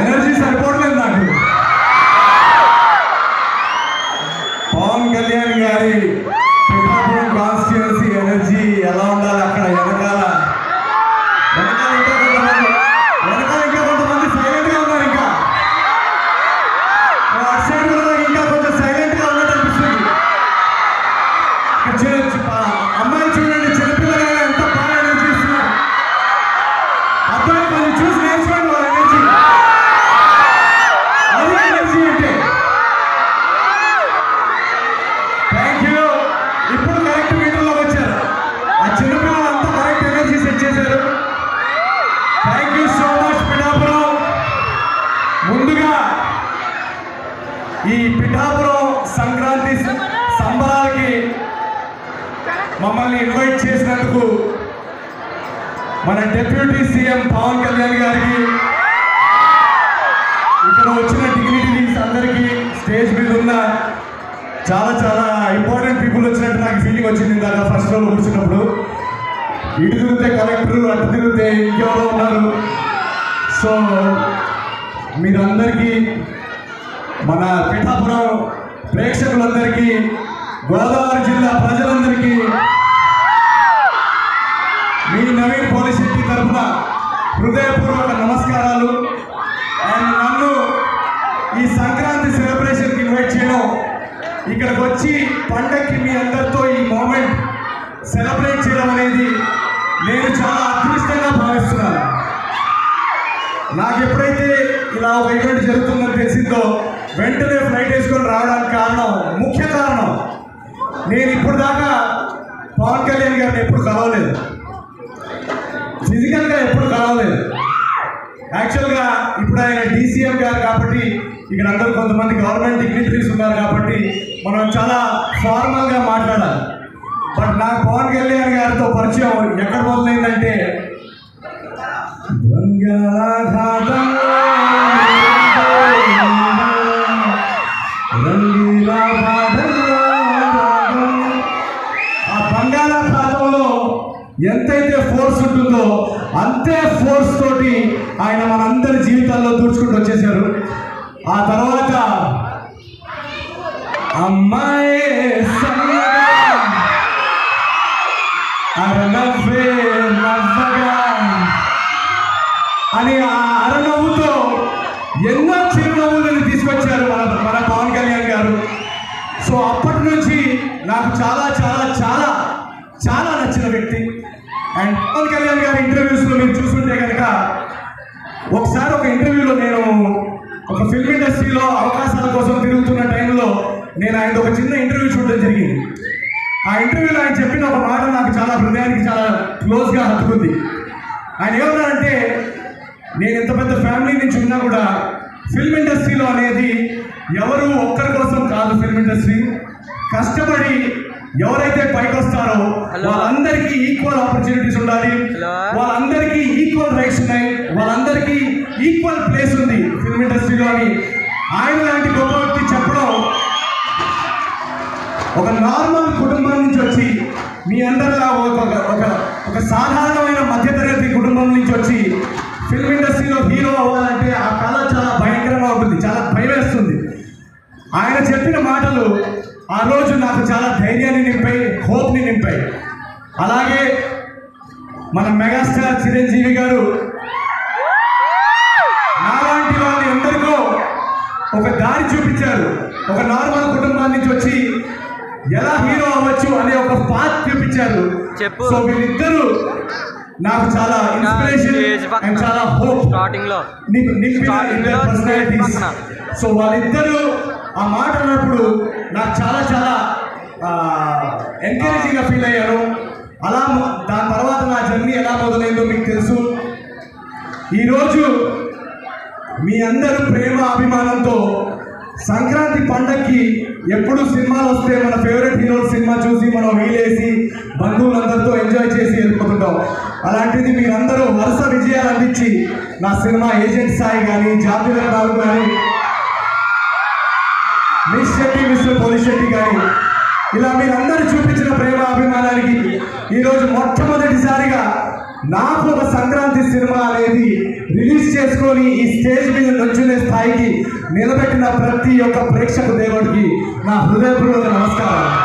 Energy సరిపోవట్లేదు నాకు. పవన్ కళ్యాణ్ గారి పిఠాపురం కాన్స్టిట్యుయెన్సీ ఎనర్జీ ఎలా ఉండాలి? అక్కడ వెనకాల ఇంకా కొంతమంది సైలెంట్ గా ఉన్నారు. ఇంకా అటు సైడ్ కూడా ఇంకా కొంచెం సైలెంట్ గా ఉన్నట్టు అనిపిస్తుంది. అమ్మాయిలు చూడండి, చిన్నపిల్లలు ఎంత బాగా ఎనర్జీ ఇస్తున్నారు. అబ్బాయిలు కొంచెం చూసి నేర్చుకోండి వాళ్ళ ఎనర్జీ. అది ఎనర్జీ అంటే. Thank you. ఇప్పుడు కరెక్ట్ మీటర్లోకి వచ్చారు. ఆ చిన్నపిల్లలు అంతా కరెక్ట్ ఎనర్జీ సెట్ చేశారు. Thank you so much Pithapuram. ముందుగా ఈ పిఠాపురం సంక్రాంతి సంబరాలకి మమ్మల్ని ఇన్వైట్ చేసినందుకు మన డిప్యూటీ సీఎం పవన్ కళ్యాణ్ గారికి, ఇక్కడ వచ్చిన డిగ్నిటీస్ అందరికీ, స్టేజ్ మీద ఉన్న చాలా చాలా ఇంపార్టెంట్ పీపుల్ వచ్చినట్టు నాకు ఫీలింగ్ వచ్చింది ఇందాక ఫస్ట్ రోజు కూర్చున్నప్పుడు. ఇటు తిరిగితే కలెక్టర్, అటు తిరిగితే ఇంకెవరో ఉన్నారు. సో మీరందరికీ, మన పిఠాపురం ప్రేక్షకులందరికీ, గోదావరి జిల్లా ప్రజలందరికీ మీ నవీన్ పోలిశెట్టి తరఫున హృదయపూర్వక నమస్కారాలు. అండ్ నన్ను ఈ సంక్రాంతి సెలబ్రేషన్కి ఇన్వైట్ చేయడం, ఇక్కడికి వచ్చి పండగకి మీ అందరితో ఈ మూమెంట్ సెలబ్రేట్ చేయడం అనేది నేను చాలా అదృష్టంగా భావిస్తున్నాను. నాకు ఎప్పుడైతే ఇలా ఒక ఈవెంట్ జరుగుతుందని తెలిసిందో వెంటనే ఫ్లైట్ వేసుకొని రావడానికి ముఖ్య కారణం నేను ఇప్పుడు దాకా పవన్ కళ్యాణ్ గారిని ఎప్పుడు కలవలేదు, ఫిజికల్గా ఎప్పుడు కలవలేదు. యాక్చువల్గా ఇప్పుడు ఆయన డీసీఎం గారు కాబట్టి ఇక్కడ అందరూ కొంతమంది గవర్నమెంట్ డిగ్నిటరీస్ ఉన్నారు కాబట్టి మనం చాలా ఫార్మల్గా మాట్లాడాలి. బట్ నాకు పవన్ కళ్యాణ్ గారితో పరిచయం ఎక్కడ మొదలైందంటే ఆ బంగాళాఖాతంలో ఎంతైతే ఫోర్స్ ఉంటుందో అంతే ఫోర్స్ తోటి ఆయన మనందరి జీవితాల్లో దూచుకుంటూ వచ్చేసారు. ఆ తర్వాత అమ్మాయి అని ఆ అరనవ్వుతో ఎన్నో చిరునవ్వులను తీసుకొచ్చారు మన పవన్ కళ్యాణ్ గారు. సో అప్పటి నుంచి నాకు చాలా చాలా చాలా చాలా నచ్చిన వ్యక్తి. అండ్ పవన్ కళ్యాణ్ గారి ఇంటర్వ్యూస్లో మీరు చూస్తుంటే కనుక, ఒకసారి ఒక ఇంటర్వ్యూలో నేను ఒక ఫిల్మ్ ఇండస్ట్రీలో అవకాశాల కోసం తిరుగుతున్న టైంలో నేను ఆయన ఒక చిన్న ఇంటర్వ్యూ చూడడం జరిగింది. ఆ ఇంటర్వ్యూలో ఆయన చెప్పిన ఒక మాట నాకు చాలా హృదయానికి చాలా క్లోజ్గా హత్తుకుంది. ఆయన ఏమన్నారంటే, నేను ఎంత పెద్ద ఫ్యామిలీ నుంచి ఉన్నా కూడా ఫిల్మ్ ఇండస్ట్రీలో అనేది ఎవరు ఒక్కరి కోసం కాదు. ఫిల్మ్ ఇండస్ట్రీ కష్టపడి ఎవరైతే పైకి వస్తారో వాళ్ళందరికీ ఈక్వల్ ఆపర్చునిటీస్ ఉండాలి, వాళ్ళందరికీ ఈక్వల్ రైట్స్ ఉన్నాయి, వాళ్ళందరికీ ఈక్వల్ ప్లేస్ ఉంది ఫిల్మ్ ఇండస్ట్రీలో అని ఆయన లాంటి గొప్ప వ్యక్తి చెప్పడం, ఒక నార్మల్ కుటుంబం నుంచి వచ్చి మీ అందరిలా ఒక సాధారణమైన మధ్యతరగతి కుటుంబం నుంచి వచ్చి ఫిల్మ్ ఇండస్ట్రీలో హీరో అవ్వాలంటే ఆ కళ చాలా భయంకరంగా ఉంటుంది, చాలా భయం వేస్తుంది. ఆయన చెప్పిన మాటలు ఆ రోజు నాకు చాలా ధైర్యాన్ని నింపాయి, హోప్ని నింపాయి. అలాగే మన మెగాస్టార్ చిరంజీవి గారు నాలాంటి వాళ్ళని ఎందరికో ఒక దారి చూపించారు. ఒక నార్మల్ కుటుంబం నుంచి వచ్చి ఎలా హీరో అవ్వచ్చు అనే ఒక పాత్ చూపించారు. సో వీళ్ళిద్దరూ నాకు చాలా ఇన్స్పిరేషన్ అండ్ చాలా హోప్ పర్సనాలిటీస్. సో వాళ్ళిద్దరూ ఆ మాట అన్నప్పుడు నాకు చాలా చాలా ఎంకరేజింగ్గా ఫీల్ అయ్యాను. అలా దాని తర్వాత నా జర్నీ ఎలా మొదలైందో మీకు తెలుసు. ఈరోజు మీ అందరూ ప్రేమ అభిమానంతో సంక్రాంతి పండగకి ఎప్పుడు సినిమాలు వస్తే మన ఫేవరెట్ హీరోల సినిమా చూసి మనం వీలేసి బంధువులందరితో ఎంజాయ్ చేసి వెళ్ళిపోతుంటాం. అలాంటిది మీరందరూ వరుస విజయాలు అందించి నా సినిమా ఏజెంట్ సాయి కానీ, జాతిరత్నాలు కానీ, మిస్ శెట్టి, మిస్టర్ పోలిశెట్టి కానీ, ఇలా మీరందరూ చూపించిన ప్రేమ అభిమానానికి ఈరోజు మొట్టమొదటిసారిగా నాకు ఒక సంక్రాంతి సినిమా అనేది రిలీజ్ చేసుకొని ఈ స్టేజ్ మీద నుంచునే స్థాయికి నిలబెట్టిన ప్రతి ఒక్క ప్రేక్షక దేవుడికి నా హృదయపూర్వక నమస్కారం.